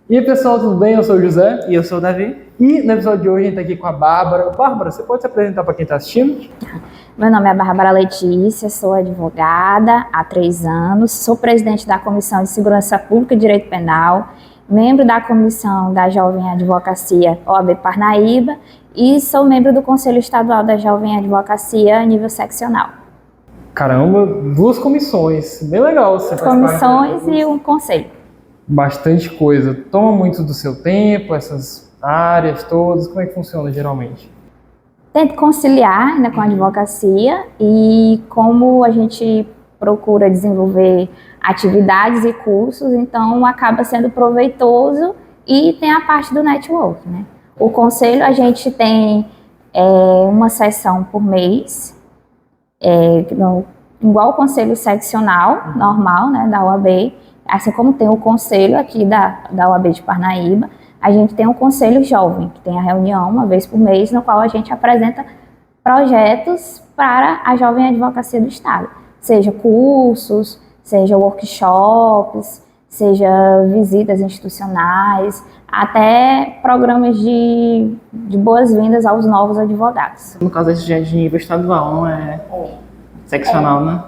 E aí, pessoal, tudo bem? Eu sou o José. E eu sou o Davi. E no episódio de hoje a gente está aqui com a Bárbara. Bárbara, você pode se apresentar para quem está assistindo? Meu nome é Bárbara Letícia, sou advogada há 3 anos, sou presidente da Comissão de Segurança Pública e Direito Penal, membro da Comissão da Jovem Advocacia OAB Parnaíba e sou membro do Conselho Estadual da Jovem Advocacia a nível seccional. Caramba, 2 comissões, bem legal. Você Comissões e um conselho. Bastante coisa. Toma muito do seu tempo, essas áreas todas, como é que funciona geralmente? Tento conciliar, né, com a advocacia e como a gente procura desenvolver atividades e cursos, então acaba sendo proveitoso e tem a parte do network, né? O conselho a gente tem uma sessão por mês, igual o conselho seccional normal, né, da OAB, assim como tem o conselho aqui da OAB de Parnaíba. A gente tem um conselho jovem, que tem a reunião uma vez por mês, no qual a gente apresenta projetos para a jovem advocacia do Estado. Seja cursos, seja workshops, seja visitas institucionais, até programas de boas-vindas aos novos advogados. No caso, esse já é de nível estadual, não é seccional, né?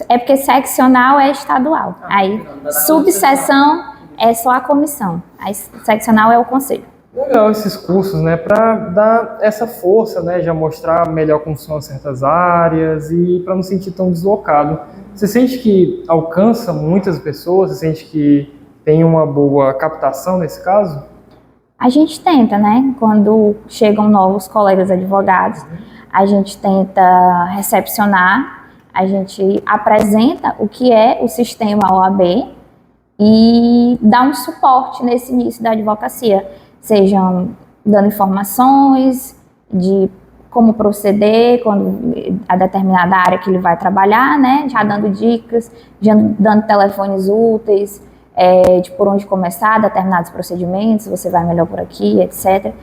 É porque seccional é estadual. Aí, subseção é só a comissão. Aí, seccional é o conselho. Legal esses cursos, né, para dar essa força, né, já mostrar melhor como são certas áreas e para não sentir tão deslocado. Você sente que alcança muitas pessoas? Você sente que tem uma boa captação nesse caso? A gente tenta, né, quando chegam novos colegas advogados, a gente tenta recepcionar, a gente apresenta o que é o sistema OAB e dá um suporte nesse início da advocacia, sejam dando informações de como proceder quando a determinada área que ele vai trabalhar, né, já dando dicas, já dando telefones úteis, de por onde começar determinados procedimentos, você vai melhor por aqui, etc.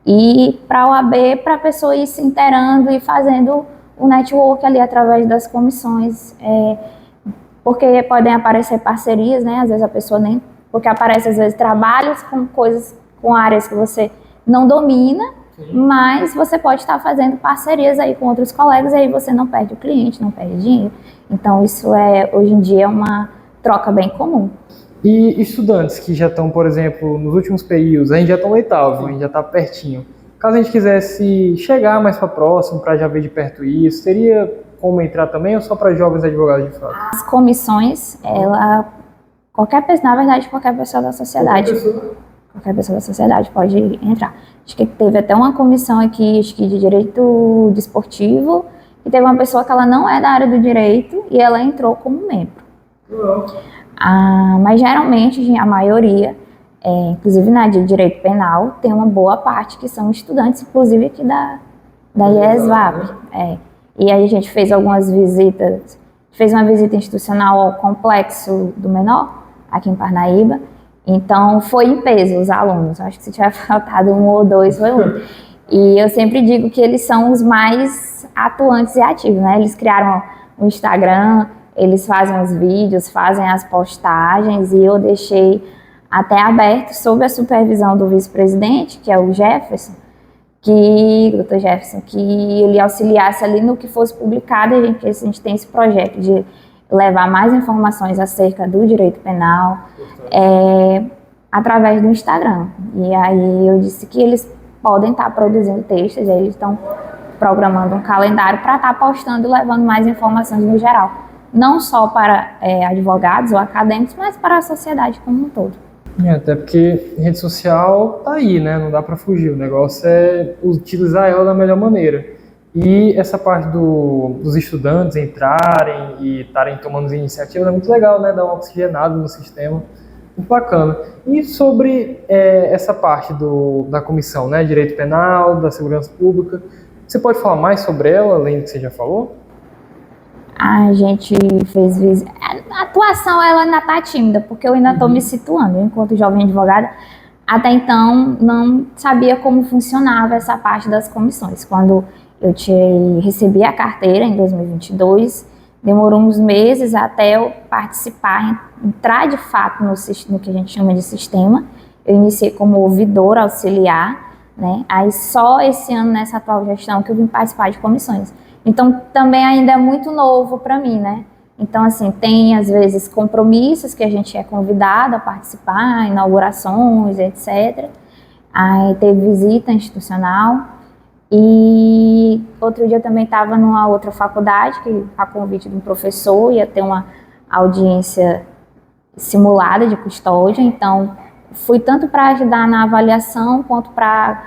E para a OAB, para a pessoa ir se inteirando e fazendo o network ali através das comissões, porque podem aparecer parcerias, né? Às vezes a pessoa nem... Porque aparece, às vezes, trabalhos com coisas, com áreas que você não domina, mas você pode estar fazendo parcerias aí com outros colegas e aí você não perde o cliente, não perde dinheiro. Então, isso hoje em dia é uma troca bem comum. E estudantes que já estão, por exemplo, nos últimos períodos, a gente já está no 8º, a gente já está pertinho. Caso a gente quisesse chegar mais para próximo, para já ver de perto isso, teria como entrar também ou só para jovens advogados de fato? As comissões, qualquer pessoa, na verdade, qualquer pessoa da sociedade. Qualquer pessoa da sociedade pode entrar. Acho que teve até uma comissão aqui, acho que de direito desportivo, e teve uma pessoa que ela não é da área do direito e ela entrou como membro. Mas geralmente, a maioria, inclusive na de direito penal, tem uma boa parte que são estudantes, inclusive aqui da IESVAP. E aí a gente fez algumas visitas, fez uma visita institucional ao Complexo do Menor, aqui em Parnaíba. Então foi em peso os alunos, acho que se tiver faltado 1 ou 2 foi 1. E eu sempre digo que eles são os mais atuantes e ativos, né? Eles criaram o Instagram, eles fazem os vídeos, fazem as postagens e eu deixei até aberto sob a supervisão do vice-presidente, que é o Jefferson, Dr. Jefferson, que ele auxiliasse ali no que fosse publicado. A gente tem esse projeto de levar mais informações acerca do direito penal através do Instagram. E aí eu disse que eles podem estar produzindo textos, aí eles estão programando um calendário para estar postando e levando mais informações no geral. Não só para advogados ou acadêmicos, mas para a sociedade como um todo. Até porque rede social tá aí, né? Não dá para fugir. O negócio é utilizar ela da melhor maneira. E essa parte dos estudantes entrarem e estarem tomando iniciativas é muito legal, né? Dar uma oxigenada no sistema. Muito bacana. E sobre essa parte da comissão, né? Direito penal, da segurança pública, você pode falar mais sobre ela, além do que você já falou? A gente fez... A atuação ela ainda está tímida, porque eu ainda estou me situando. Enquanto jovem advogada, até então não sabia como funcionava essa parte das comissões. Quando eu recebi a carteira em 2022, Demorou uns meses até eu participar, entrar de fato no que a gente chama de sistema. Eu iniciei como ouvidora auxiliar, né? Aí só esse ano, nessa atual gestão, que eu vim participar de comissões. Então, também ainda é muito novo para mim, né? Então, assim, tem às vezes compromissos que a gente é convidado a participar, inaugurações, etc. Aí teve visita institucional. E outro dia eu também estava numa outra faculdade, que a convite de um professor ia ter uma audiência simulada de custódia, então fui tanto para ajudar na avaliação quanto para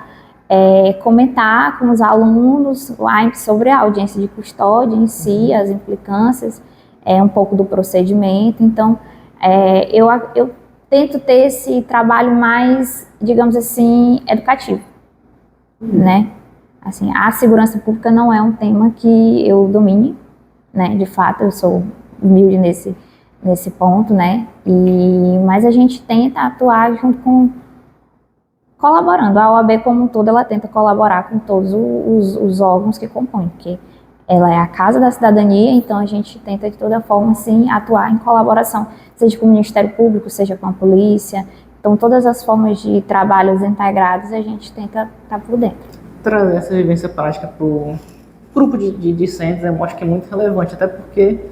comentar com os alunos lá sobre a audiência de custódia em si, as implicâncias, um pouco do procedimento. Então eu tento ter esse trabalho mais, digamos assim, educativo, né? Assim, a segurança pública não é um tema que eu domine, né? De fato, eu sou humilde nesse ponto, né? Mas a gente tenta atuar junto com, colaborando. A OAB como um todo, ela tenta colaborar com todos os órgãos que compõem, porque ela é a Casa da Cidadania, então a gente tenta de toda forma, sim, atuar em colaboração, seja com o Ministério Público, seja com a polícia. Então, todas as formas de trabalhos integrados, a gente tenta estar por dentro. Trazer essa vivência prática para o grupo de discentes, eu acho que é muito relevante, até porque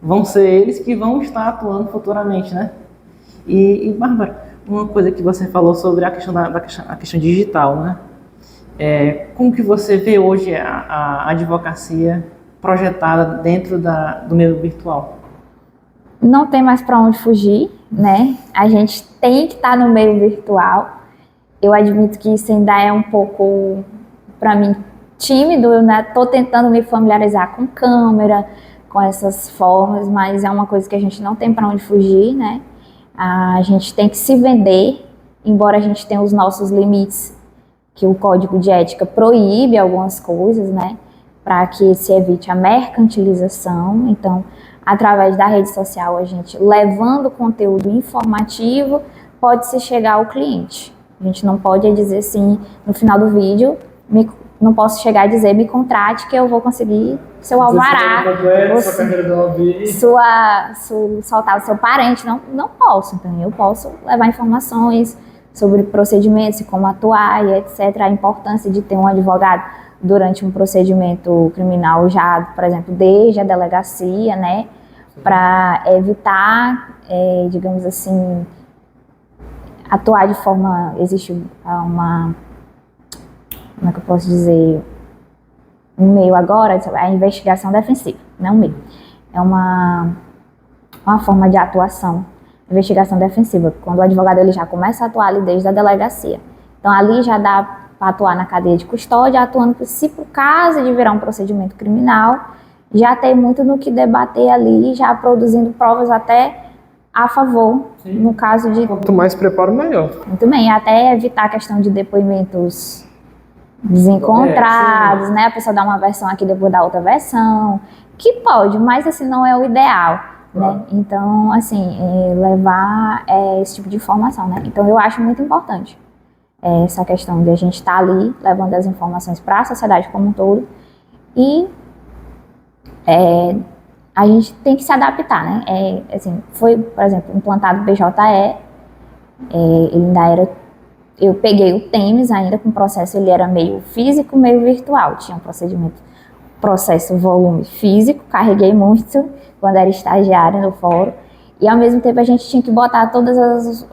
vão ser eles que vão estar atuando futuramente, né? E Bárbara, uma coisa que você falou sobre a questão a questão digital, né? Como que você vê hoje a advocacia projetada dentro do meio virtual? Não tem mais para onde fugir, né? A gente tem que estar no meio virtual. Eu admito que isso ainda é um pouco, para mim, tímido, né? Tô tentando me familiarizar com câmera, com essas formas, mas é uma coisa que a gente não tem para onde fugir, né? A gente tem que se vender, embora a gente tenha os nossos limites, que o Código de Ética proíbe algumas coisas, né? Para que se evite a mercantilização. Então, através da rede social, a gente levando conteúdo informativo, pode-se chegar ao cliente. A gente não pode dizer assim, no final do vídeo, não posso chegar e dizer, me contrate que eu vou conseguir seu alvará, soltar o seu parente. Não posso, então eu posso levar informações sobre procedimentos e como atuar e etc. A importância de ter um advogado durante um procedimento criminal já, por exemplo, desde a delegacia, né, para evitar, digamos assim, atuar de forma, existe uma, como é que eu posso dizer, um meio agora, a investigação defensiva, não um meio, é uma forma de atuação, investigação defensiva, quando o advogado ele já começa a atuar ali desde a delegacia, então ali já dá para atuar na cadeia de custódia, atuando se por caso de virar um procedimento criminal, já tem muito no que debater ali, já produzindo provas até a favor, sim, no caso de... Quanto mais preparo, melhor. Muito bem, até evitar a questão de depoimentos desencontrados, né? A pessoa dá uma versão aqui, depois dá outra versão, que pode, mas assim, não é o ideal, né? Então, assim, levar esse tipo de informação, né? Então, eu acho muito importante essa questão de a gente estar ali, levando as informações para a sociedade como um todo, e a gente tem que se adaptar, né? Assim, foi, por exemplo, implantado o BJE, ele ainda era... Eu peguei o Temes ainda com o processo, ele era meio físico, meio virtual. Tinha um procedimento, processo volume físico, carreguei muito quando era estagiária no fórum. E ao mesmo tempo a gente tinha que botar todos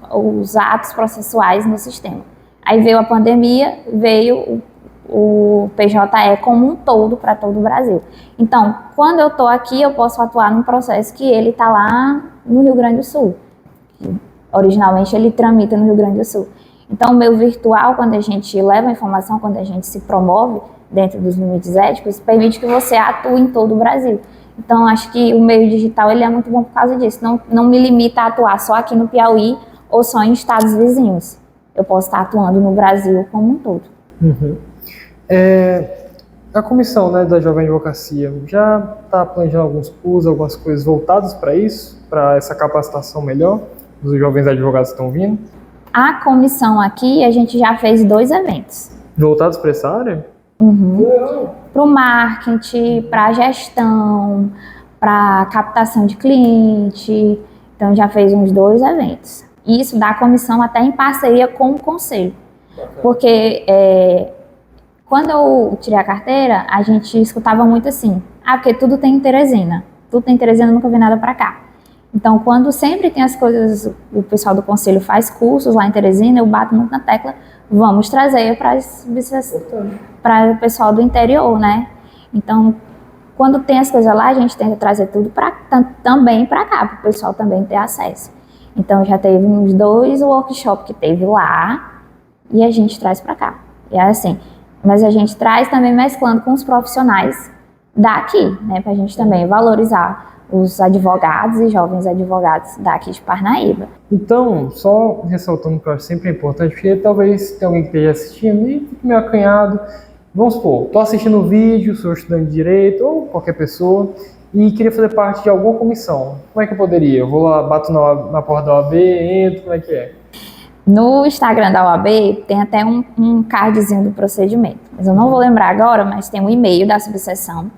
os atos processuais no sistema. Aí veio a pandemia, veio o PJE como um todo para todo o Brasil. Então, quando eu estou aqui, eu posso atuar num processo que ele está lá no Rio Grande do Sul. Originalmente ele tramita no Rio Grande do Sul. Então, o meio virtual, quando a gente leva a informação, quando a gente se promove dentro dos limites éticos, permite que você atue em todo o Brasil. Então, acho que o meio digital ele é muito bom por causa disso. Não me limita a atuar só aqui no Piauí ou só em estados vizinhos. Eu posso estar atuando no Brasil como um todo. Uhum. A comissão, né, da Jovem Advocacia já está planejando alguns cursos, algumas coisas voltadas para isso, para essa capacitação melhor dos jovens advogados que estão vindo? A comissão aqui, a gente já fez 2 eventos. Voltados para essa área? Uhum. Para o marketing, para a gestão, para captação de cliente. Então, já fez uns 2 eventos. Isso da comissão até em parceria com o conselho. Porque quando eu tirei a carteira, a gente escutava muito assim, porque tudo tem em Teresina. Tudo tem em Teresina, nunca vi nada para cá. Então, quando sempre tem as coisas, o pessoal do conselho faz cursos lá em Teresina, eu bato muito na tecla, vamos trazer para o pessoal do interior, né? Então, quando tem as coisas lá, a gente tenta trazer tudo também para cá, para o pessoal também ter acesso. Então, já teve uns 2 workshops que teve lá e a gente traz para cá. E é assim, mas a gente traz também mesclando com os profissionais daqui, né? Para a gente também valorizar os advogados e jovens advogados daqui de Parnaíba. Então, só ressaltando que eu acho sempre importante, porque talvez tenha alguém que esteja assistindo e fique meio acanhado. Vamos supor, estou assistindo o vídeo, sou estudante de Direito ou qualquer pessoa e queria fazer parte de alguma comissão. Como é que eu poderia? Eu vou lá, bato na porta da OAB, entro, como é que é? No Instagram da OAB tem até um cardzinho do procedimento. Mas eu não vou lembrar agora, mas tem um e-mail da subseção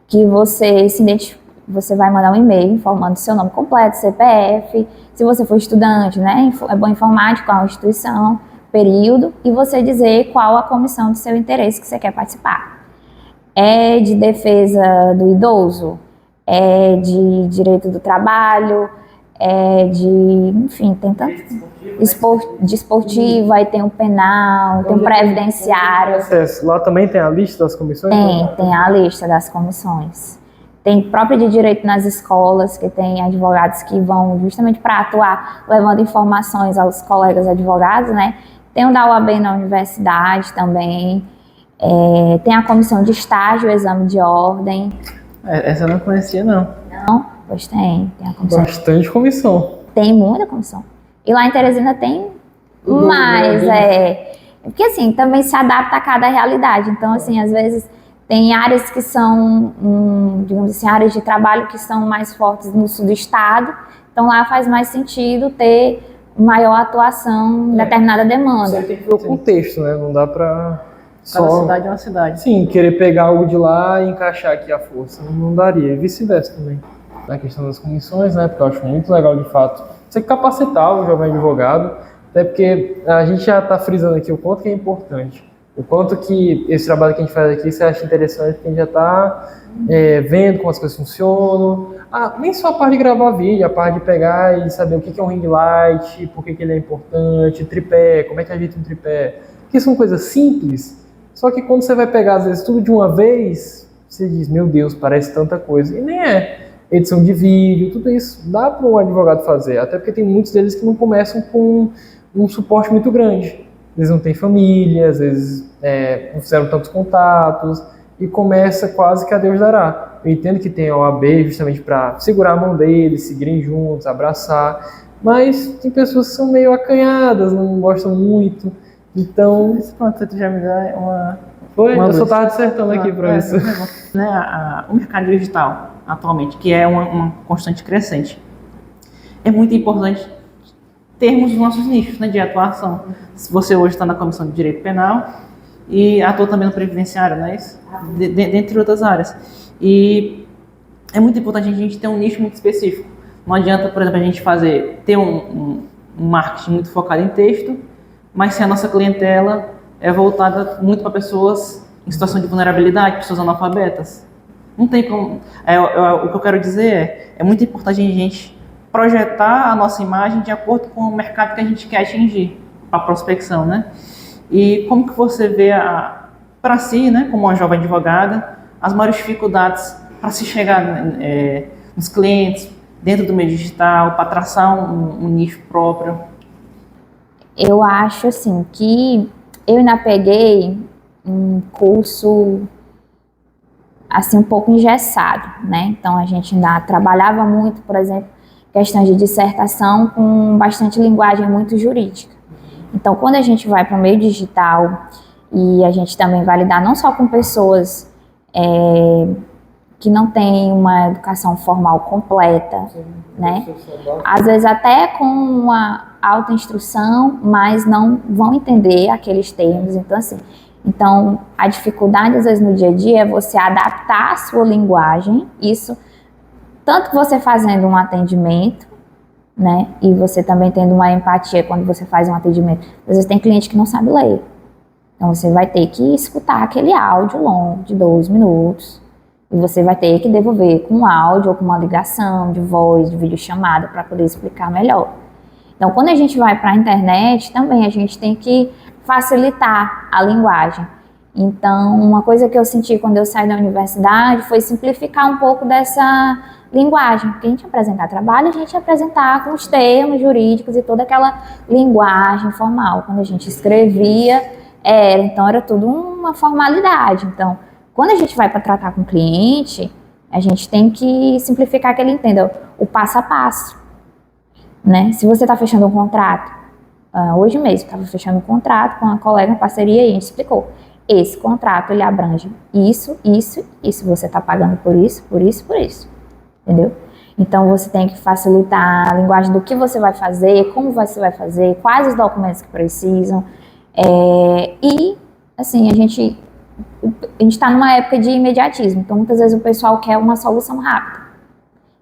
que você vai mandar um e-mail informando seu nome completo, CPF, se você for estudante, né, é bom informar de qual instituição, período, e você dizer qual a comissão de seu interesse que você quer participar. É de defesa do idoso? É de direito do trabalho? É enfim, tem tanto. De esportivo, aí tem o penal, tem o previdenciário. Lá também tem a lista das comissões? Tem a lista das comissões. Tem própria de direito nas escolas, que tem advogados que vão justamente para atuar, levando informações aos colegas advogados, né? Tem o da UAB na universidade também. Tem a comissão de estágio, exame de ordem. Essa eu não conhecia, não. Não? Pois tem a comissão. Bastante comissão. Tem muita comissão. E lá em Teresina tem mais, porque assim, também se adapta a cada realidade. Então, assim, às vezes tem áreas que são, digamos assim, áreas de trabalho que são mais fortes no sul do estado. Então, lá faz mais sentido ter maior atuação em determinada demanda. Você tem que ver o contexto, né? Não dá pra Cada cidade é uma cidade. Sim, querer pegar algo de lá e encaixar aqui a força. Não daria. E vice-versa também. Na questão das comissões, né? Porque eu acho muito legal, de fato, você capacitar o jovem advogado, até porque a gente já está frisando aqui o quanto que é importante. O quanto que esse trabalho que a gente faz aqui você acha interessante, porque a gente já está vendo como as coisas funcionam. Nem só a parte de gravar vídeo, a parte de pegar e saber o que é um ring light, por que ele é importante, tripé, como é que ajeita um tripé. Porque são coisas simples, só que quando você vai pegar, às vezes, tudo de uma vez, você diz, meu Deus, parece tanta coisa. E nem é. Edição de vídeo, tudo isso dá para um advogado fazer, até porque tem muitos deles que não começam com um suporte muito grande. Eles não têm família, às vezes não fizeram tantos contatos, e começa quase que a Deus dará. Eu entendo que tem a OAB justamente para segurar a mão deles, seguirem juntos, abraçar, mas tem pessoas que são meio acanhadas, não gostam muito, então... Esse ponto você já me dá uma... Eu só estava dissertando aqui para isso. Né, o mercado digital, atualmente, que é uma constante crescente, é muito importante termos os nossos nichos, né, de atuação. Se você hoje está na Comissão de Direito Penal e atua também no Previdenciário, não é isso? Dentre outras áreas. E é muito importante a gente ter um nicho muito específico. Não adianta, por exemplo, a gente ter um marketing muito focado em texto, mas se a nossa clientela é voltada muito para pessoas em situação de vulnerabilidade, pessoas analfabetas. Não tem como... o que eu quero dizer é muito importante a gente projetar a nossa imagem de acordo com o mercado que a gente quer atingir, a prospecção, né? E como que você vê, para si, né, como uma jovem advogada, as maiores dificuldades para se chegar nos clientes, dentro do meio digital, para traçar um nicho próprio? Eu acho, assim, que eu ainda peguei um curso, assim, um pouco engessado, né? Então, a gente ainda trabalhava muito, por exemplo, questões de dissertação com bastante linguagem muito jurídica. Então, quando a gente vai para o meio digital e a gente também vai lidar não só com pessoas que não têm uma educação formal completa, né? Às vezes até com uma alta instrução, mas não vão entender aqueles termos. Então, a dificuldade, às vezes, no dia a dia é você adaptar a sua linguagem. Isso tanto você fazendo um atendimento, né, e você também tendo uma empatia quando você faz um atendimento. Às vezes tem cliente que não sabe ler. Então você vai ter que escutar aquele áudio longo de 2 minutos e você vai ter que devolver com um áudio ou com uma ligação de voz, de videochamada para poder explicar melhor. Então quando a gente vai para a internet também a gente tem que facilitar a linguagem. Então uma coisa que eu senti quando eu saí da universidade foi simplificar um pouco dessa linguagem, porque a gente apresentar trabalho, a gente apresentar com os termos jurídicos e toda aquela linguagem formal. Quando a gente escrevia, então era tudo uma formalidade. Então, quando a gente vai para tratar com o cliente, a gente tem que simplificar que ele entenda o passo a passo, né? Se você está fechando um contrato, hoje mesmo estava fechando um contrato com uma colega, uma parceria, e a gente explicou. Esse contrato, ele abrange isso, isso, isso. Você está pagando por isso, por isso, por isso. Entendeu? Então você tem que facilitar a linguagem do que você vai fazer, como você vai fazer, quais os documentos que precisam. E assim, a gente está numa época de imediatismo, então muitas vezes o pessoal quer uma solução rápida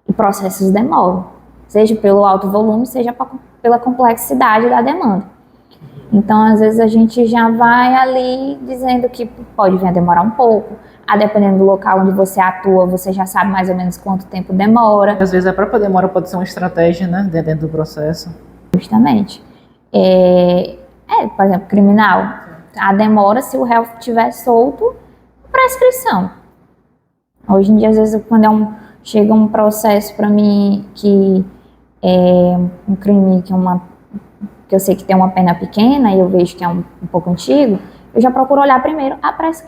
e processos demoram, seja pelo alto volume, seja pela complexidade da demanda. Então às vezes a gente já vai ali dizendo que pode vir a demorar um pouco. Dependendo do local onde você atua, você já sabe mais ou menos quanto tempo demora. Às vezes a própria demora pode ser uma estratégia, né, dentro do processo. Justamente. Por exemplo, criminal. A demora, se o réu estiver solto, prescrição. Hoje em dia, às vezes, quando chega um processo para mim que é um crime que eu sei que tem uma pena pequena e eu vejo que é um pouco antigo, eu já procuro olhar primeiro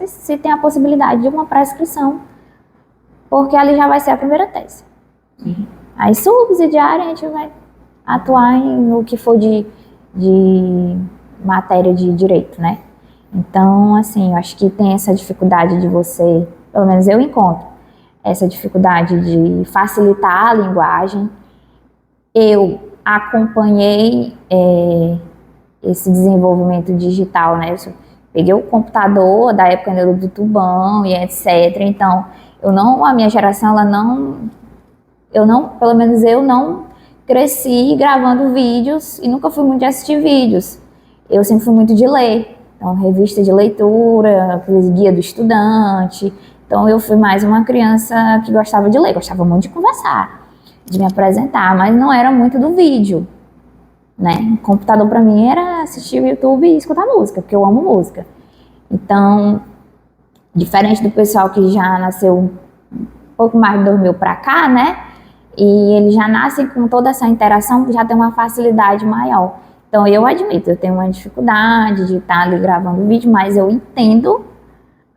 se tem a possibilidade de uma prescrição, porque ali já vai ser a primeira tese. Aí subsidiária a gente vai atuar no que for de matéria de direito, né? Então, assim, eu acho que tem essa dificuldade de você, pelo menos eu encontro, essa dificuldade de facilitar a linguagem. Eu acompanhei esse desenvolvimento digital, né? Peguei o computador da época do tubão e etc. Então, a minha geração, pelo menos eu não cresci gravando vídeos e nunca fui muito de assistir vídeos. Eu sempre fui muito de ler. Então, revista de leitura, guia do estudante. Então, eu fui mais uma criança que gostava de ler, gostava muito de conversar, de me apresentar, mas não era muito do vídeo. Né? O computador para mim era assistir o YouTube e escutar música, porque eu amo música. Então, diferente do pessoal que já nasceu um pouco mais de 2000 para cá, né? E eles já nascem com toda essa interação, já tem uma facilidade maior. Então, eu admito, eu tenho uma dificuldade de estar ali gravando vídeo, mas eu entendo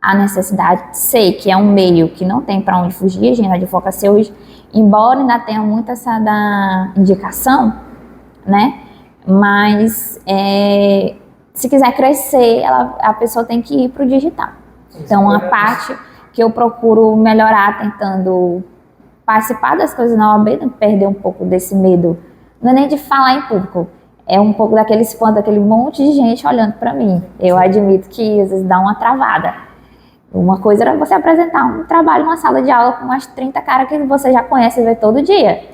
a necessidade, sei que é um meio que não tem para onde fugir. A gente na advocacia hoje, embora ainda tenha muito essa da indicação, né? Mas se quiser crescer, a pessoa tem que ir para o digital. Então, a parte que eu procuro melhorar, tentando participar das coisas na OAB, perder um pouco desse medo, não é nem de falar em público, é um pouco daquele espanto, daquele monte de gente olhando para mim. Eu admito que às vezes dá uma travada. Uma coisa era você apresentar um trabalho numa sala de aula com umas 30 caras que você já conhece e vê todo dia.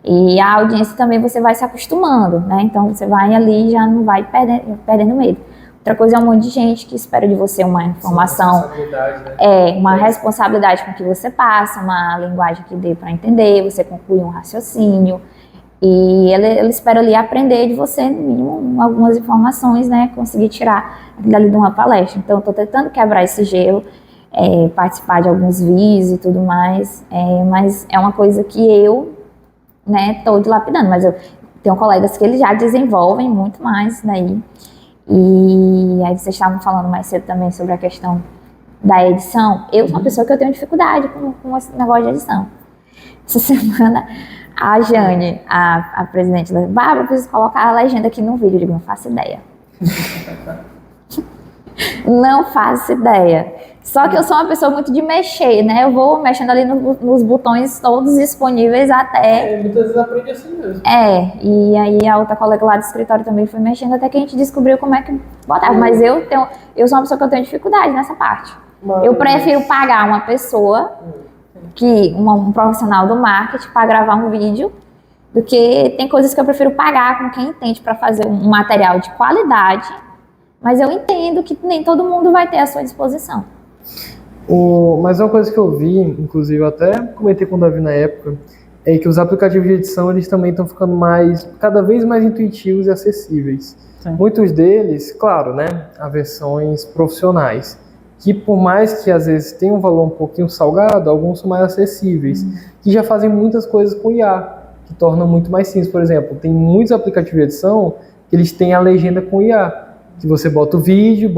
E a audiência também você vai se acostumando, né? Então você vai ali e já não vai perdendo medo. Outra coisa é um monte de gente que espera de você uma informação, uma responsabilidade com que você passa, uma linguagem que dê para entender, você conclui um raciocínio. E ele espera ali aprender de você, no mínimo, algumas informações, né? Conseguir tirar dali de uma palestra. Então eu estou tentando quebrar esse gelo, participar de alguns vídeos e tudo mais, mas é uma coisa que eu estou dilapidando, mas eu tenho colegas que eles já desenvolvem muito mais daí. E aí vocês estavam falando mais cedo também sobre a questão da edição. Eu sou uma pessoa que eu tenho dificuldade com esse negócio de edição. Essa semana a Jane, a presidente da Bárbara, precisa colocar a legenda aqui no vídeo. Eu digo, não faço ideia. Não faço ideia. Só que eu sou uma pessoa muito de mexer, né? Eu vou mexendo ali nos botões todos disponíveis até... muitas vezes aprende assim mesmo. E aí a outra colega lá do escritório também foi mexendo até que a gente descobriu como é que botava. Mas eu sou uma pessoa que eu tenho dificuldade nessa parte. Eu prefiro pagar uma pessoa que um profissional do marketing para gravar um vídeo, do que tem coisas que eu prefiro pagar com quem entende para fazer um material de qualidade, mas eu entendo que nem todo mundo vai ter à sua disposição. Mas uma coisa que eu vi, inclusive eu até comentei com o Davi na época, é que os aplicativos de edição eles também estão ficando cada vez mais intuitivos e acessíveis. Sim. Muitos deles, claro, né, há versões profissionais, que por mais que às vezes tenham um valor um pouquinho salgado, alguns são mais acessíveis, que já fazem muitas coisas com IA, que tornam muito mais simples. Por exemplo, tem muitos aplicativos de edição que eles têm a legenda com IA, que você bota o vídeo,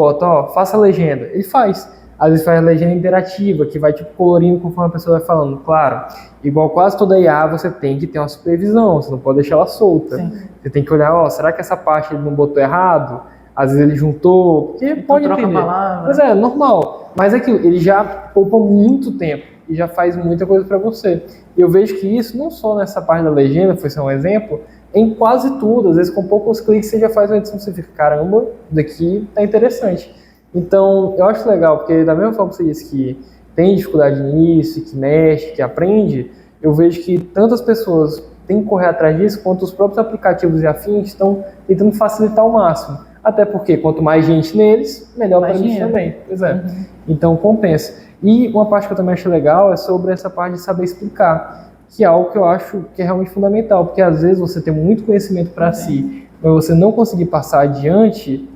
faça a legenda, ele faz. Às vezes faz a legenda interativa, que vai tipo colorindo conforme a pessoa vai falando. Claro, igual quase toda IA, você tem que ter uma supervisão, você não pode deixar ela solta. Sim. Você tem que olhar, será que essa parte ele não botou errado? Às vezes ele juntou, porque Então, pode troca entender. a palavra. Mas é normal. Mas é que ele já poupa muito tempo e já faz muita coisa para você. E eu vejo que isso, não só nessa parte da legenda, foi só um exemplo, em quase tudo. Às vezes com poucos cliques você já faz uma edição, você fica, caramba, daqui tá interessante. Então, eu acho legal, porque da mesma forma que você disse que tem dificuldade nisso, que mexe, que aprende, eu vejo que tantas pessoas têm que correr atrás disso, quanto os próprios aplicativos e afins estão tentando facilitar ao máximo. Até porque quanto mais gente neles, melhor para eles também. Pois é. Então, compensa. E uma parte que eu também acho legal é sobre essa parte de saber explicar, que é algo que eu acho que é realmente fundamental, porque às vezes você tem muito conhecimento para si, mas você não conseguir passar adiante.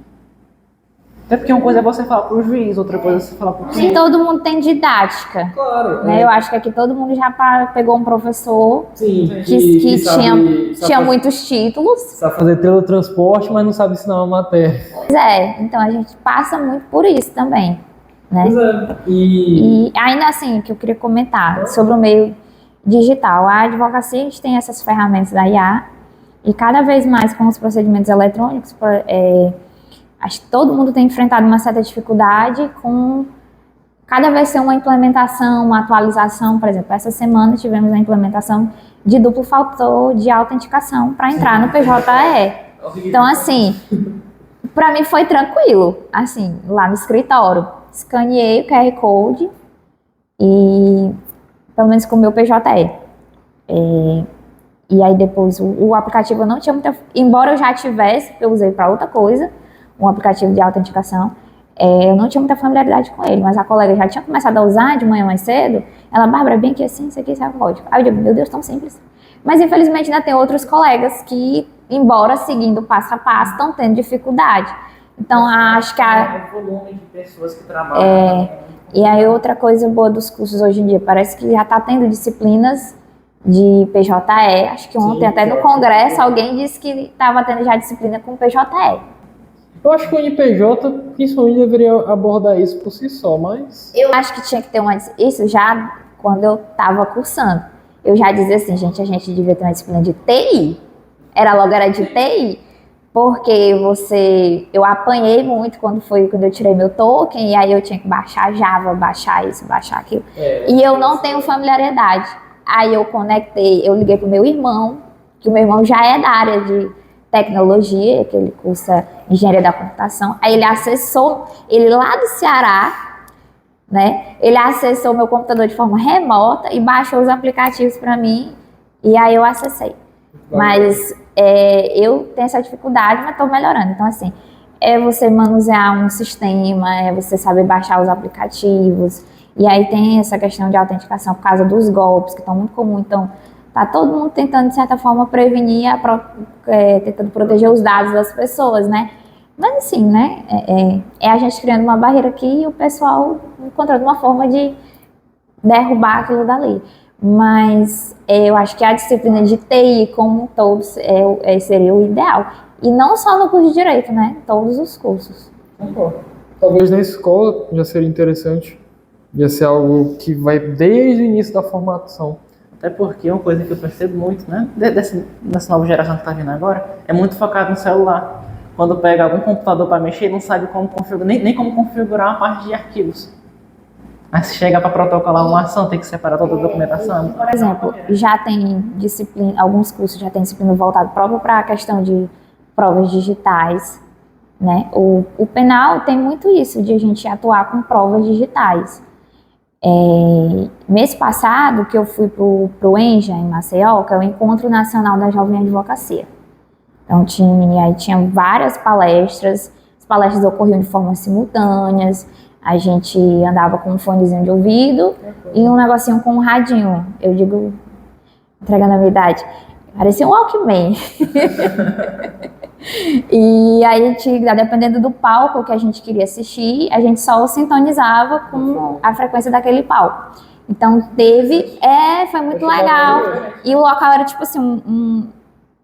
Até porque uma coisa é você falar para o juiz, outra coisa é você falar para o Nem todo mundo tem didática. Claro. Né? Eu acho que aqui todo mundo já pegou um professor que tinha muitos títulos. Sabe fazer teletransporte, mas não sabe ensinar uma matéria. Pois é, então a gente passa muito por isso também. Né? Pois é. E ainda assim, que eu queria comentar sobre o meio digital. A advocacia, a gente tem essas ferramentas da IA, e cada vez mais com os procedimentos eletrônicos, acho que todo mundo tem enfrentado uma certa dificuldade com cada vez ser uma implementação, uma atualização. Por exemplo, essa semana tivemos a implementação de duplo fator de autenticação para entrar no PJE. Então, assim, para mim foi tranquilo, assim, lá no escritório. Escaneei o QR Code e, pelo menos com o meu PJE. E aí depois o aplicativo eu não tinha muita... Embora eu já tivesse, eu usei para outra coisa, um aplicativo de autenticação, eu não tinha muita familiaridade com ele, mas a colega já tinha começado a usar de manhã mais cedo. Ela, Bárbara, bem que assim, isso aqui é o código. Aí eu digo, meu Deus, tão simples. Mas infelizmente ainda tem outros colegas que, embora seguindo passo a passo, estão tendo dificuldade. Então acho que o volume de pessoas que trabalham. E aí outra coisa boa dos cursos hoje em dia, parece que já está tendo disciplinas de PJE. Acho que ontem até no congresso alguém disse que estava tendo já disciplina com PJE. Eu acho que o NPJ, principalmente, deveria abordar isso por si só, mas... Eu acho que tinha que ter isso já quando eu estava cursando. Eu já dizia assim, gente, a gente devia ter uma disciplina de TI. Era de TI. Porque eu apanhei muito quando eu tirei meu token, e aí eu tinha que baixar Java, baixar isso, baixar aquilo. E eu não tenho familiaridade. Aí eu eu liguei pro meu irmão, que o meu irmão já é da área de tecnologia, que ele cursa engenharia da computação. Aí ele lá do Ceará, né? Ele acessou meu computador de forma remota e baixou os aplicativos para mim, e aí eu acessei. Mas eu tenho essa dificuldade, mas estou melhorando. Então, assim, é você manusear um sistema, é você saber baixar os aplicativos. E aí tem essa questão de autenticação por causa dos golpes, que estão muito comuns. Então, tá todo mundo tentando, de certa forma, prevenir, tentando proteger os dados das pessoas, né? Mas, assim, né? É a gente criando uma barreira aqui e o pessoal encontrando uma forma de derrubar aquilo dali. Mas eu acho que a disciplina de TI como um todo seria o ideal. E não só no curso de Direito, né? Todos os cursos. Talvez na escola já seria interessante. Ia ser algo que vai desde o início da formação. Até porque uma coisa que eu percebo muito, né? Dessa nova geração que está vindo agora, é muito focado no celular. Quando pega algum computador para mexer, não sabe como configurar, nem como configurar uma parte de arquivos. Mas se chega para protocolar uma ação, tem que separar toda a documentação. Por exemplo, já tem disciplina, alguns cursos já tem disciplina voltada próprio para a questão de provas digitais, né? O penal tem muito isso, de a gente atuar com provas digitais. Mês passado, que eu fui para o ENJA, em Maceió, que é o Encontro Nacional da Jovem Advocacia. Então, tinha várias palestras, as palestras ocorriam de forma simultâneas, a gente andava com um fonezinho de ouvido e um negocinho com um radinho. Eu digo, entregando a minha idade, parecia um Walkman. E aí, dependendo do palco que a gente queria assistir, a gente só sintonizava com a frequência daquele palco. Então, foi muito legal. E o local era, tipo assim,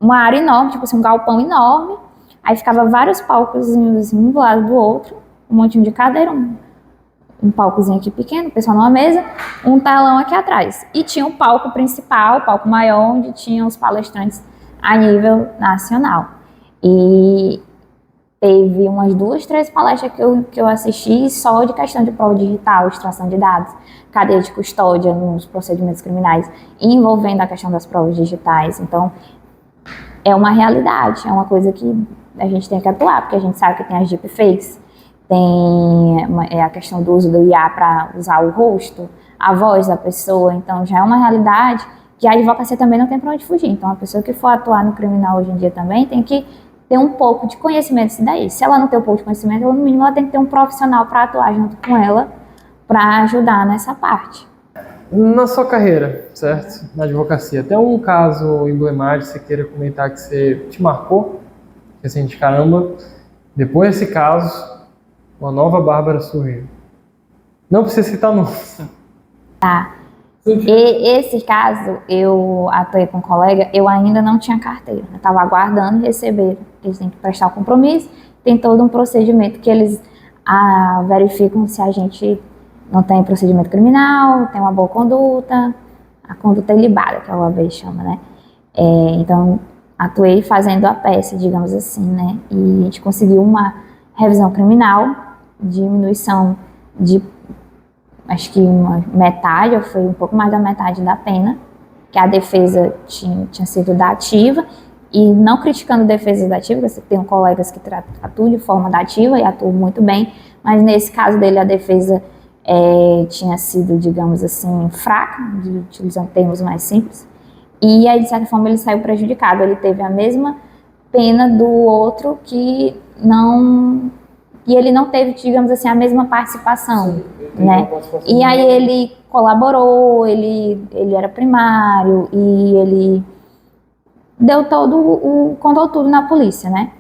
uma área enorme, tipo assim, um galpão enorme. Aí ficava vários palcozinhos, assim, um do lado do outro, um montinho de cadeira, um palcozinho aqui pequeno, o pessoal numa mesa, um telão aqui atrás. E tinha o palco principal, o palco maior, onde tinham os palestrantes a nível nacional. E teve umas 2, 3 palestras que eu assisti só de questão de prova digital, extração de dados, cadeia de custódia nos procedimentos criminais, envolvendo a questão das provas digitais. Então, é uma realidade, é uma coisa que a gente tem que atuar, porque a gente sabe que tem as deepfakes, tem a questão do uso do IA para usar o rosto, a voz da pessoa. Então, já é uma realidade que a advocacia também não tem para onde fugir. Então, a pessoa que for atuar no criminal hoje em dia também tem que ter um pouco de conhecimento disso daí. Se ela não tem um pouco de conhecimento, no mínimo ela tem que ter um profissional para atuar junto com ela, para ajudar nessa parte. Na sua carreira, certo? Na advocacia, tem um caso emblemático que você queira comentar que você te marcou? Que assim, de caramba, depois desse caso, uma nova Bárbara surgiu. Não precisa citar nomes. Tá. E esse caso, eu atuei com um colega, eu ainda não tinha carteira. Eu estava aguardando receber, eles têm que prestar o compromisso, tem todo um procedimento que eles verificam se a gente não tem procedimento criminal, tem uma boa conduta, a conduta ilibada, que a OAB chama, né? Então, atuei fazendo a peça, digamos assim, né? E a gente conseguiu uma revisão criminal, diminuição de acho que uma metade, ou foi um pouco mais da metade da pena, que a defesa tinha sido da ativa, e não criticando a defesa da ativa, porque tem colegas que atuam de forma da ativa e atuam muito bem, mas nesse caso dele a defesa tinha sido, digamos assim, fraca, utilizando termos mais simples, e aí de certa forma ele saiu prejudicado, ele teve a mesma pena do outro que não... E ele não teve, digamos assim, a mesma participação, né? E aí ele colaborou, ele era primário e ele contou tudo na polícia, né?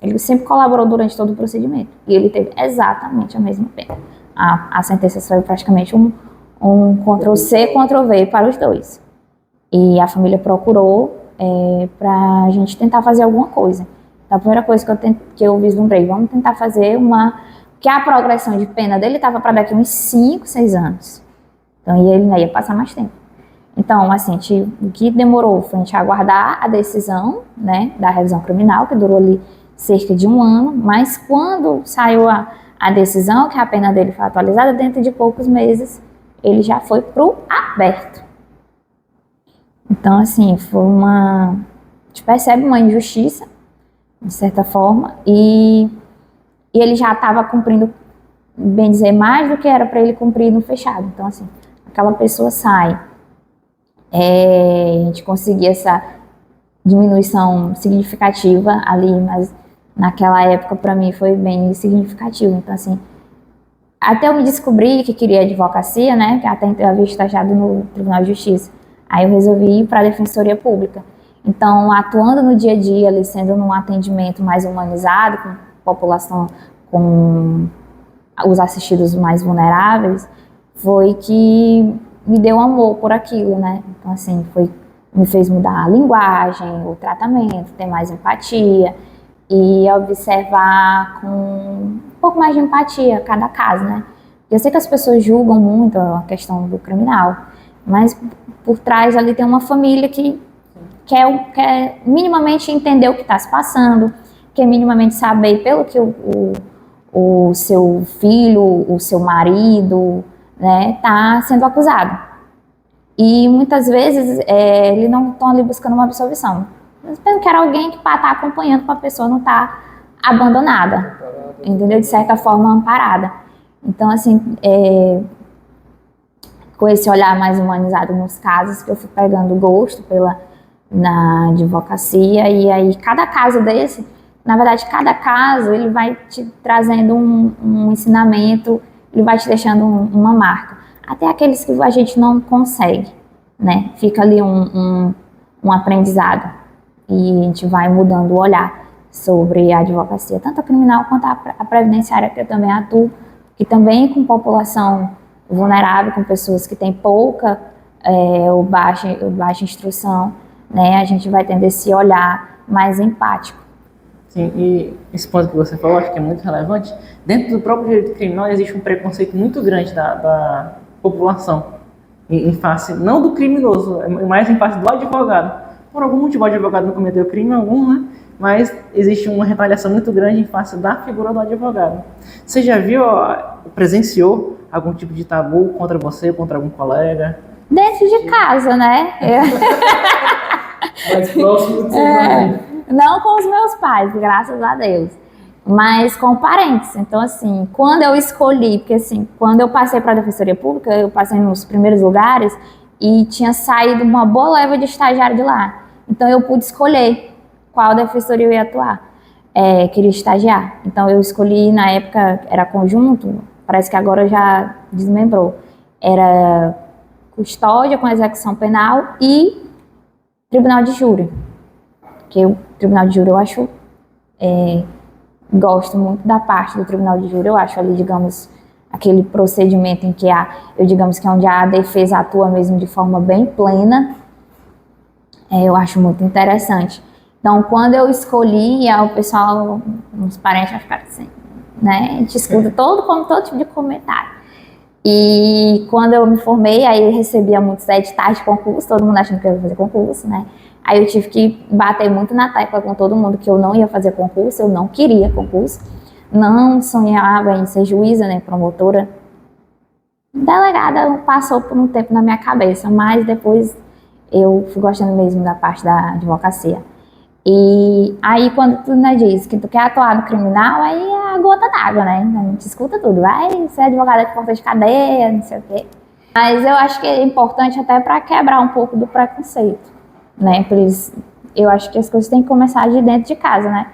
Ele sempre colaborou durante todo o procedimento e ele teve exatamente a mesma pena. A sentença foi praticamente um Ctrl-C, Ctrl-V para os dois. E a família procurou para a gente tentar fazer alguma coisa. Então, a primeira coisa que eu vislumbrei, vamos tentar fazer que a progressão de pena dele estava para daqui uns 5, 6 anos. Então, ele ia passar mais tempo. Então, assim, o que demorou foi a gente aguardar a decisão, né, da revisão criminal, que durou ali cerca de 1 ano, mas quando saiu a decisão, que a pena dele foi atualizada, dentro de poucos meses, ele já foi pro aberto. Então, assim, a gente percebe uma injustiça, de certa forma, e ele já estava cumprindo, bem dizer, mais do que era para ele cumprir no fechado. Então, assim, aquela pessoa sai, a gente conseguia essa diminuição significativa ali, mas naquela época, para mim, foi bem significativo. Então, assim, até eu me descobri que queria advocacia, né, que até então eu havia estagiado no Tribunal de Justiça, aí eu resolvi ir para a Defensoria Pública. Então, atuando no dia a dia, ali, sendo num atendimento mais humanizado, com a população, com os assistidos mais vulneráveis, foi que me deu amor por aquilo, né? Então, assim, me fez mudar a linguagem, o tratamento, ter mais empatia e observar com um pouco mais de empatia cada caso, né? Eu sei que as pessoas julgam muito a questão do criminal, mas por trás ali tem uma família que quer minimamente entender o que está se passando, quer minimamente saber pelo que o seu filho, o seu marido, né, está sendo acusado. E muitas vezes eles não estão ali buscando uma absolvição. Eles pensam que era alguém que está acompanhando para a pessoa não estar abandonada, entendeu? De certa forma, amparada. Então, assim, com esse olhar mais humanizado nos casos, que eu fui pegando gosto na advocacia. E aí cada caso desse, na verdade, cada caso ele vai te trazendo um ensinamento, ele vai te deixando uma marca. Até aqueles que a gente não consegue, né? Fica ali um aprendizado e a gente vai mudando o olhar sobre a advocacia, tanto a criminal quanto a previdenciária, que eu também atuo, que também com população vulnerável, com pessoas que têm pouca ou baixa instrução, né? A gente vai tendo esse olhar mais empático. Sim, e esse ponto que você falou, acho que é muito relevante. Dentro do próprio direito criminal existe um preconceito muito grande da população, em face, não do criminoso, mas em face do advogado. Por algum motivo o advogado não cometeu crime algum, né? Mas existe uma retaliação muito grande em face da figura do advogado. Você já viu, presenciou algum tipo de tabu contra você, contra algum colega? Dentro de casa, né? Mais próximo de você. Não com os meus pais, graças a Deus, mas com parentes. Então, assim, quando eu escolhi, porque assim, quando eu passei para a Defensoria Pública, eu passei nos primeiros lugares e tinha saído uma boa leva de estagiário de lá. Então, eu pude escolher qual defensoria eu ia atuar. Queria estagiar. Então, eu escolhi, na época, era conjunto, parece que agora já desmembrou. Era custódia com execução penal e tribunal de júri. Que o tribunal de júri eu acho, gosto muito da parte do tribunal de júri, eu acho ali, digamos, aquele procedimento em que digamos que é onde a defesa atua mesmo de forma bem plena, eu acho muito interessante. Então, quando eu escolhi, o pessoal, os parentes vão ficar assim, né, a gente escuta todo tipo de comentário. E quando eu me formei, aí eu recebia muitos editais de concurso, todo mundo achando que eu ia fazer concurso, né? Aí eu tive que bater muito na tecla com todo mundo que eu não ia fazer concurso, eu não queria concurso, não sonhava em ser juíza, nem promotora. Delegada passou por um tempo na minha cabeça, mas depois eu fui gostando mesmo da parte da advocacia. E aí quando tu diz que tu quer atuar no criminal, aí é a gota d'água, né? A gente escuta tudo, vai ser advogada de porta de cadeia, não sei o quê. Mas eu acho que é importante até para quebrar um pouco do preconceito, né? Por isso, eu acho que as coisas têm que começar de dentro de casa, né?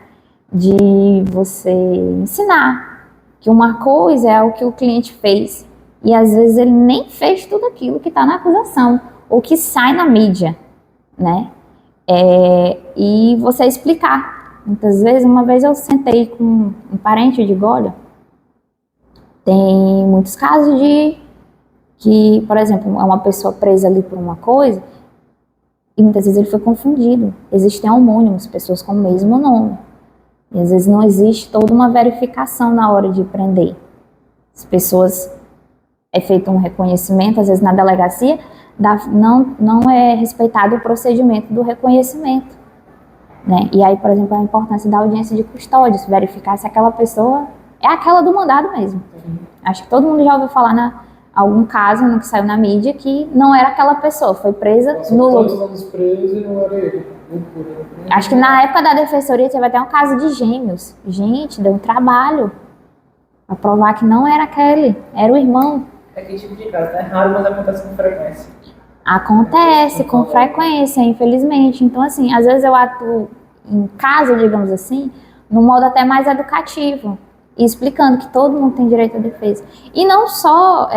De você ensinar que uma coisa é o que o cliente fez e às vezes ele nem fez tudo aquilo que está na acusação ou que sai na mídia, né? E você explicar. Muitas vezes, uma vez eu sentei com um parente, eu digo, olha, tem muitos casos de que, por exemplo, é uma pessoa presa ali por uma coisa e muitas vezes ele foi confundido. Existem homônimos, pessoas com o mesmo nome. E às vezes não existe toda uma verificação na hora de prender. As pessoas, é feito um reconhecimento, às vezes na delegacia, não é respeitado o procedimento do reconhecimento, né? E aí, por exemplo, a importância da audiência de custódia, se verificar se aquela pessoa é aquela do mandado mesmo. Acho que todo mundo já ouviu falar algum caso no que saiu na mídia que não era aquela pessoa, foi presa no lugar. Preso e não era ele. Acho que na época da defensoria teve até um caso de gêmeos. Gente, deu um trabalho para provar que não era aquele, era o irmão. Aquele tipo de caso é raro, mas acontece com frequência. Acontece com frequência, infelizmente. Então, assim, às vezes eu atuo em casa, digamos assim, no modo até mais educativo, e explicando que todo mundo tem direito à defesa. E não só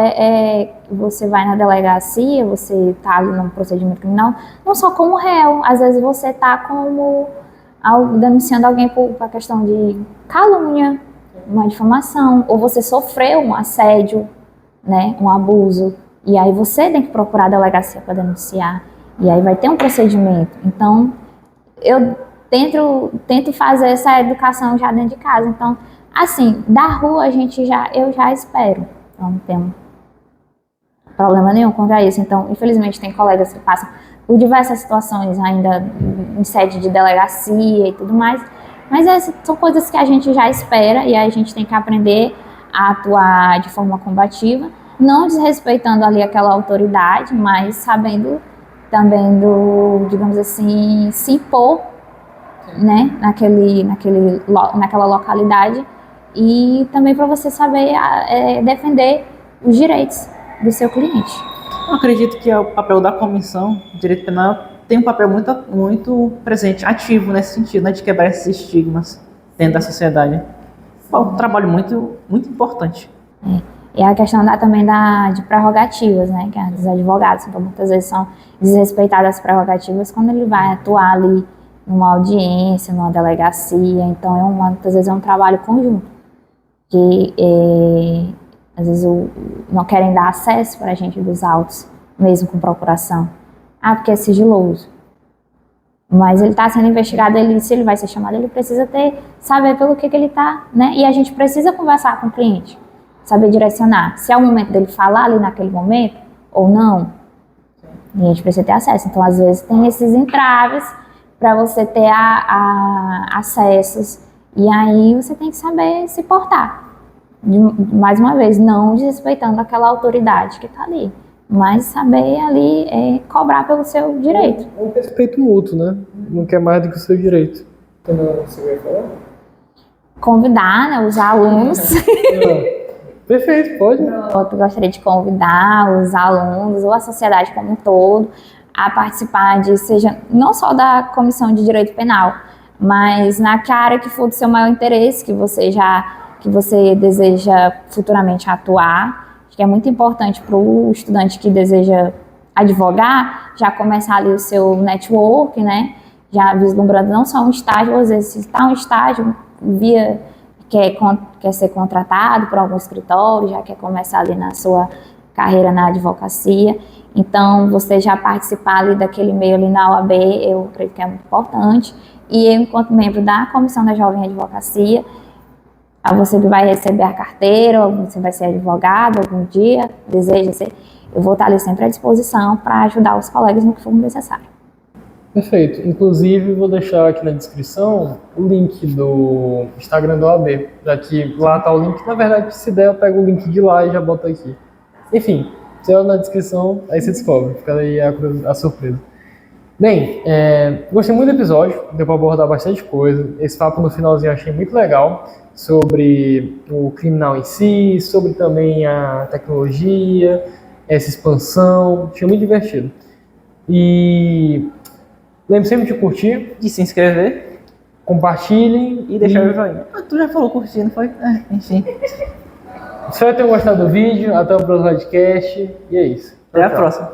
você vai na delegacia, você está ali num procedimento criminal, não só como réu, às vezes você está como denunciando alguém por questão de calúnia, uma difamação, ou você sofreu um assédio, né, um abuso, e aí você tem que procurar a delegacia para denunciar, e aí vai ter um procedimento. Então, eu tento fazer essa educação já dentro de casa. Então, assim, da rua eu já espero, então não tem problema nenhum contra isso. Então, infelizmente, tem colegas que passam por diversas situações ainda em sede de delegacia e tudo mais, mas são coisas que a gente já espera e aí a gente tem que aprender a atuar de forma combativa, não desrespeitando ali aquela autoridade, mas sabendo também digamos assim, se impor, né, naquela localidade, e também para você saber defender os direitos do seu cliente. Eu acredito que o papel da comissão de direito penal tem um papel muito presente, ativo nesse sentido, né, de quebrar esses estigmas dentro da sociedade. É um trabalho muito importante. E a questão também de prerrogativas, né, que é dos advogados. Então, muitas vezes são desrespeitadas as prerrogativas quando ele vai atuar ali numa audiência, numa delegacia. Então, muitas vezes é um trabalho conjunto. Que, às vezes, não querem dar acesso para a gente dos autos, mesmo com procuração. Porque é sigiloso. Mas ele está sendo investigado, se ele vai ser chamado, ele precisa saber pelo que ele está, né? E a gente precisa conversar com o cliente. Saber direcionar, se é o momento dele falar ali naquele momento ou não. E a gente precisa ter acesso. Então, às vezes, tem esses entraves para você ter acessos. E aí, você tem que saber se portar. Mais uma vez, não desrespeitando aquela autoridade que está ali. Mas saber ali cobrar pelo seu direito. É um respeito mútuo, né? Não quer mais do que o seu direito. Então, você vai falar? Convidar, né, os alunos... Perfeito, pode. Eu gostaria de convidar os alunos ou a sociedade como um todo a participar seja não só da Comissão de Direito Penal, mas na área que for do seu maior interesse, que você deseja futuramente atuar. Acho que é muito importante para o estudante que deseja advogar já começar ali o seu network, né? Já vislumbrando não só um estágio, às vezes se está um estágio quer ser contratado por algum escritório, já quer começar ali na sua carreira na advocacia. Então, você já participar ali daquele meio ali na OAB, eu acredito que é muito importante. E eu, enquanto membro da Comissão da Jovem Advocacia, você vai receber a carteira, ou você vai ser advogado algum dia, deseja ser, eu vou estar ali sempre à disposição para ajudar os colegas no que for necessário. Perfeito. Inclusive, vou deixar aqui na descrição o link do Instagram do OAB, já que lá está o link. Na verdade, se der, eu pego o link de lá e já boto aqui. Enfim, se olha na descrição, aí você descobre. Fica aí a surpresa. Bem, gostei muito do episódio, deu para abordar bastante coisa. Esse papo no finalzinho eu achei muito legal, sobre o criminal em si, sobre também a tecnologia, essa expansão. Achei muito divertido. E lembre sempre de curtir, De se inscrever compartilhem e deixar o joinha. Tu já falou curtir, não foi? Enfim. Espero que tenham gostado do vídeo. Até o próximo podcast. E é isso. Até a próxima.